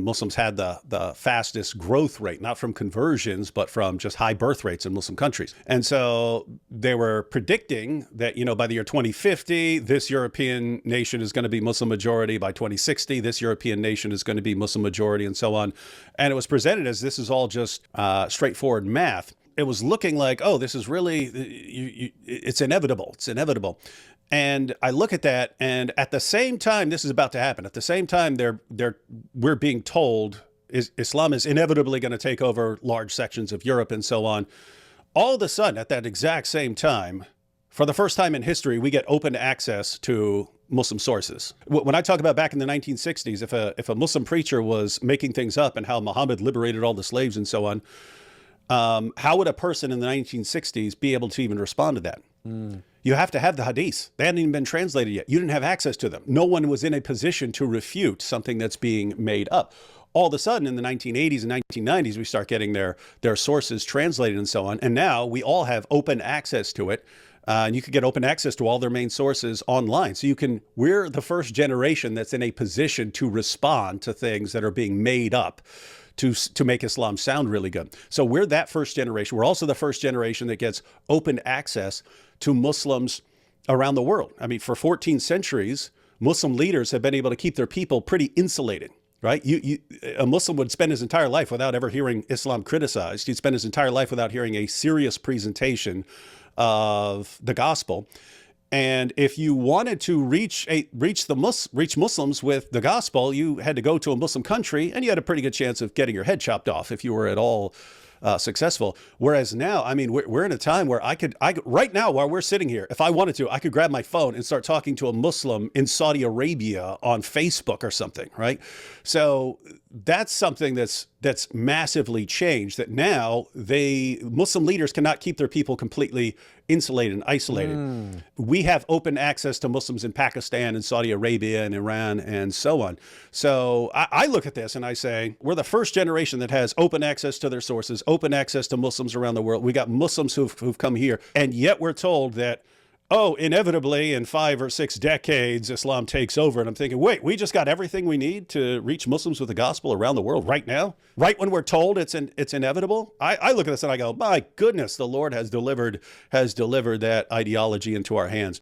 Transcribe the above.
Muslims had the fastest growth rate, not from conversions, but from just high birth rates in Muslim countries. And so they were predicting that, by the year 2050, this European nation is going to be Muslim majority. By 2060, this European nation is going to be Muslim majority, and so on. And it was presented as this is all just straightforward math. It was looking like, oh, this is really, it's inevitable. It's inevitable. And I look at that, and at the same time this is about to happen, at the same time we're being told Islam is inevitably going to take over large sections of Europe and so on. All of a sudden, at that exact same time, for the first time in history, we get open access to Muslim sources. When I talk about back in the 1960s, if a Muslim preacher was making things up and how Muhammad liberated all the slaves and so on, how would a person in the 1960s be able to even respond to that? You have to have the hadith. They hadn't even been translated yet. You didn't have access to them. No one was in a position to refute something that's being made up. All of a sudden, in the 1980s and 1990s, we start getting their sources translated and so on. And now we all have open access to it. And you can get open access to all their main sources online. So we're the first generation that's in a position to respond to things that are being made up to make Islam sound really good. So we're that first generation. We're also the first generation that gets open access to Muslims around the world. I mean, for 14 centuries, Muslim leaders have been able to keep their people pretty insulated, right? A Muslim would spend his entire life without ever hearing Islam criticized. He'd spend his entire life without hearing a serious presentation of the gospel. And if you wanted to reach Muslims with the gospel, you had to go to a Muslim country, and you had a pretty good chance of getting your head chopped off if you were at all successful. Whereas now, I mean, we're in a time where right now, while we're sitting here, if I wanted to, I could grab my phone and start talking to a Muslim in Saudi Arabia on Facebook or something, right? So that's something that's massively changed, that now Muslim leaders cannot keep their people completely insulated and isolated. We have open access to Muslims in Pakistan and Saudi Arabia and Iran and so on. So I look at this and I say, we're the first generation that has open access to their sources, open access to Muslims around the world. We got Muslims who've come here, and yet we're told that, oh, inevitably in 5 or 6 decades, Islam takes over. And I'm thinking, wait, we just got everything we need to reach Muslims with the gospel around the world right now? Right when we're told it's inevitable? I look at this and I go, my goodness, the Lord has delivered that ideology into our hands.